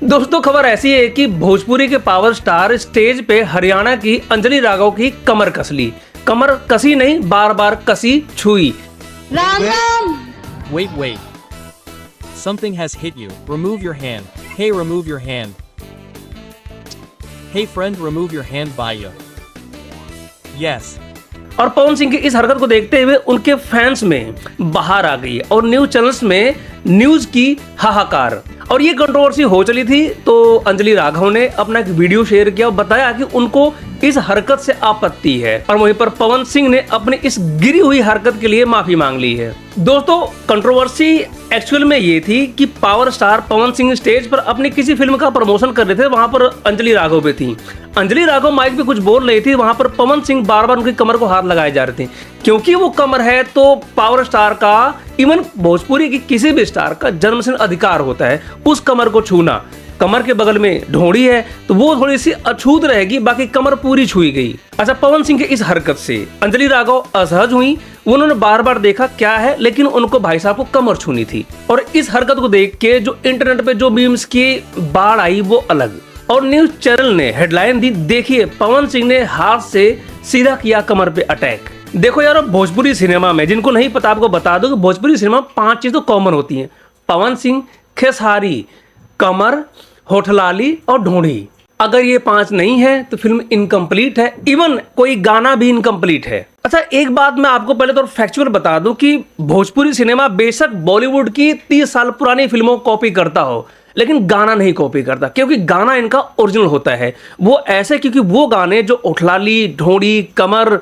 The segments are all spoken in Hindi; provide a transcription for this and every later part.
दोस्तों खबर ऐसी है कि भोजपुरी के पावर स्टार स्टेज पे हरियाणा की अंजलि राघव की कमर कस ली। कमर कसी नहीं, बार बार कसी छुई। Ram Ram. Wait. Something has hit you. Remove your hand. Hey, remove your hand. Hey friend, remove your hand by you. Yes. और पवन सिंह की इस हरकत को देखते हुए उनके फैंस में बाहर आ गई और न्यूज चैनल्स में न्यूज की हाहाकार। और ये कंट्रोवर्सी हो चली थी तो अंजलि राघव ने अपना एक वीडियो शेयर किया और बताया कि उनको इस हरकत से आपत्ति है। और वहीं पर पवन सिंह ने अपनी इस गिरी हुई हरकत के लिए माफी मांग ली है। दोस्तों कंट्रोवर्सी एक्चुअल में ये थी कि power star Pawan Singh stage पर अपनी किसी फिल्म का प्रमोशन कर रहे थे, वहां पर अंजलि राघव भी थी। अंजलि राघव माइक पे कुछ बोल रही थी, वहां पर पवन सिंह बार बार उनकी कमर को हाथ लगाए जा रहे थे। क्योंकि वो कमर है तो पावर स्टार का, इवन भोजपुरी की किसी भी स्टार का जन्मसिद्ध अधिकार होता है उस कमर को छूना। कमर के बगल में ढोड़ी है तो वो थोड़ी सी अछूत रहेगी, बाकी कमर पूरी छुई गई। अच्छा, पवन सिंह के इस हरकत से अंजलि राघव असहज हुई। उन्होंने बार बार देखा क्या है, लेकिन उनको भाई साहब को कमर छूनी थी। और इस हरकत को देख के जो इंटरनेट पे जो मीम्स की बाढ़ आई वो अलग। और न्यूज चैनल ने हेडलाइन दी, देखिए पवन सिंह ने हाथ से सीधा किया कमर पे अटैक। देखो यार, भोजपुरी सिनेमा में, जिनको नहीं पता आपको बता दो कि भोजपुरी सिनेमा 5 चीज तो कॉमन होती हैं: पवन सिंह, खेसारी, कमर, होठलाली और ढूंढी। अगर ये 5 नहीं है तो फिल्म इनकम्प्लीट है, इवन कोई गाना भी इनकम्प्लीट है। अच्छा, एक बात मैं आपको पहले तो फैक्चुअल बता दूं कि भोजपुरी सिनेमा बेशक बॉलीवुड की 30 साल पुरानी फिल्मों को कॉपी करता हो, लेकिन गाना नहीं कॉपी करता, क्योंकि गाना इनका ओरिजिनल होता है। वो ऐसे क्योंकि वो गाने जो उठलाली, ढोड़ी, कमर,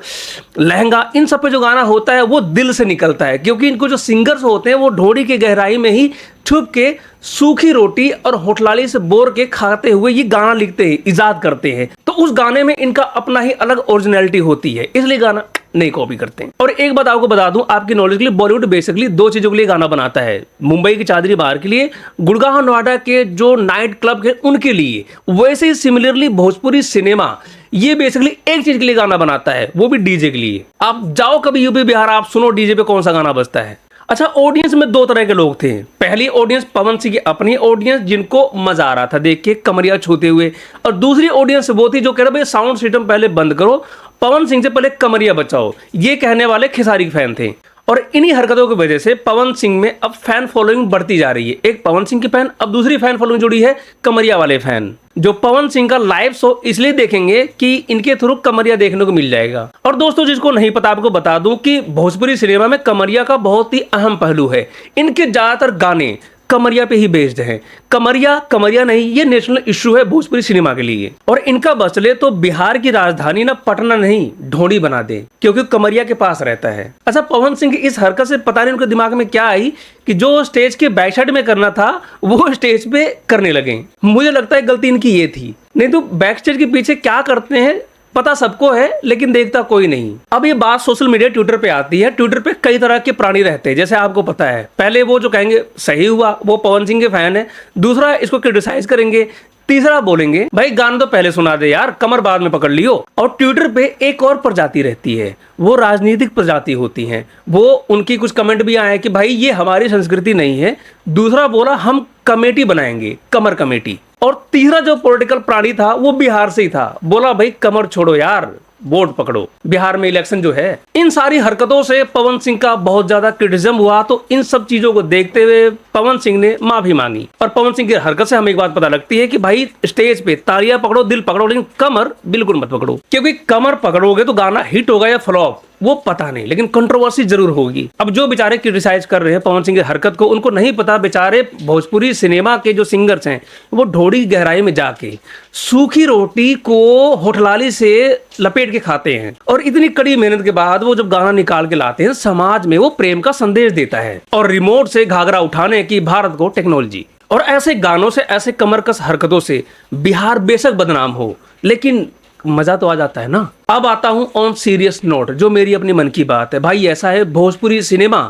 लहंगा, इन सब पे जो गाना होता है वो दिल से निकलता है। क्योंकि इनको जो सिंगर्स होते हैं वो ढोड़ी की गहराई में ही छुप के सूखी रोटी और होठलाली से बोर के खाते हुए ये गाना लिखते हैं, इजाद करते हैं। तो उस गाने में इनका अपना ही अलग ओरिजिनलिटी होती है, इसलिए गाना नहीं कॉपी करते हैं। और एक बात आपको बता दूं आपकी नॉलेज के लिए, बॉलीवुड बेसिकली 2 चीजों के लिए गाना बनाता है: मुंबई की चादरी बार के लिए, गुड़गांव नोएडा के जो नाइट क्लब है उनके लिए। वैसे ही सिमिलरली भोजपुरी सिनेमा ये बेसिकली एक चीज के लिए गाना बनाता है, वो भी डीजे के लिए। आप जाओ कभी यूपी बिहार, आप सुनो डीजे पे कौन सा गाना बजता है। अच्छा, ऑडियंस में 2 तरह के लोग थे। पहली ऑडियंस पवन सिंह की अपनी ऑडियंस, जिनको मजा आ रहा था देख के कमरिया छूते हुए। और दूसरी ऑडियंस वो थी जो कह रहा भाई साउंड सिस्टम पहले बंद करो, पवन सिंह से पहले कमरिया बचाओ। ये कहने वाले खेसारी के फैन थे। और इन्हीं हरकतों की वजह से पवन सिंह में अब फैन फॉलोइंग बढ़ती जा रही है। एक पवन सिंह की फैन, अब दूसरी फैन फॉलोइंग जुड़ी है कमरिया वाले फैन, जो पवन सिंह का लाइव शो इसलिए देखेंगे कि इनके थ्रू कमरिया देखने को मिल जाएगा। और दोस्तों जिसको नहीं पता आपको बता दूं कि भोजपुरी सिनेमा में कमरिया का बहुत ही अहम पहलू है। इनके ज्यादातर गाने कमरिया पे ही बेस्ड है। कमरिया नहीं, ये नेशनल इशू है भोजपुरी सिनेमा के लिए। और इनका बस चले तो बिहार की राजधानी ना पटना नहीं, ढोंडी बना दे, क्योंकि कमरिया के पास रहता है। अच्छा, पवन सिंह की इस हरकत से पता नहीं उनके दिमाग में क्या आई कि जो स्टेज के बैक साइड में करना था वो स्टेज पे करने लगे। मुझे लगता है गलती इनकी ये थी, नहीं तो बैक स्टेज के पीछे क्या करते हैं पता सबको है, लेकिन देखता कोई नहीं। अब ये बात सोशल मीडिया ट्विटर पे आती है। ट्विटर पे कई तरह के प्राणी रहते हैं, जैसे आपको पता है। पहले वो जो कहेंगे सही हुआ, वो पवन सिंह के फैन है। दूसरा इसको क्रिटिसाइज करेंगे। तीसरा बोलेंगे भाई गाना तो पहले सुना दे यार, कमर बाद में पकड़ लियो। और ट्विटर पे एक और प्रजाति रहती है, वो राजनीतिक प्रजाति होती है। वो उनकी कुछ कमेंट भी आए कि भाई ये हमारी संस्कृति नहीं है। दूसरा बोला हम कमेटी बनाएंगे, कमर कमेटी। और तीसरा जो पॉलिटिकल प्राणी था वो बिहार से ही था, बोला भाई कमर छोड़ो यार, वोट पकड़ो, बिहार में इलेक्शन जो है। इन सारी हरकतों से पवन सिंह का बहुत ज्यादा क्रिटिसिज्म हुआ। तो इन सब चीजों को देखते हुए पवन सिंह ने माफी मांगी। और पवन सिंह की हरकत से हमें एक बात पता लगती है कि भाई स्टेज पे तालियां पकड़ो, दिल पकड़ो, लेकिन कमर बिल्कुल मत पकड़ो। क्योंकि कमर पकड़ोगे तो गाना हिट होगा या फ्लॉप वो पता नहीं, लेकिन कंट्रोवर्सी जरूर होगी। अब जो बेचारे क्रिटिसाइज कर रहे हैं पवन सिंह की हरकत को, उनको नहीं पता बेचारे भोजपुरी सिनेमा के जो सिंगर्स हैं वो ढोड़ी गहराई में जाके सूखी रोटी को होठलाली से लपेट के खाते हैं। और इतनी कड़ी मेहनत के बाद वो जब गाना निकाल के लाते हैं, समाज में वो प्रेम का संदेश देता है। और रिमोट से घाघरा उठाने की भारत को टेक्नोलॉजी। और ऐसे गानों से, ऐसे कमरकस हरकतों से बिहार बेशक बदनाम हो, लेकिन मजा तो आ जाता है ना। अब आता हूं ऑन सीरियस नोट, जो मेरी अपनी मन की बात है। भाई ऐसा है, भोजपुरी सिनेमा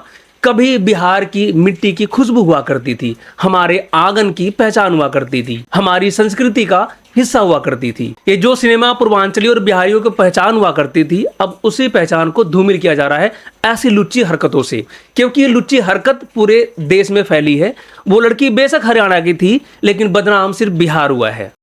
कभी बिहार की मिट्टी की खुशबू हुआ करती थी, हमारे आंगन की पहचान हुआ करती थी, हमारी संस्कृति का हिस्सा हुआ करती थी। ये जो सिनेमा पूर्वांचली और बिहारियों की पहचान हुआ करती थी, अब उसी पहचान को धूमिल किया जा रहा है ऐसी लुच्ची हरकतों से, क्योंकि ये लुच्ची हरकत पूरे देश में फैली है। वो लड़की बेशक हरियाणा की थी, लेकिन बदनाम सिर्फ बिहार हुआ है।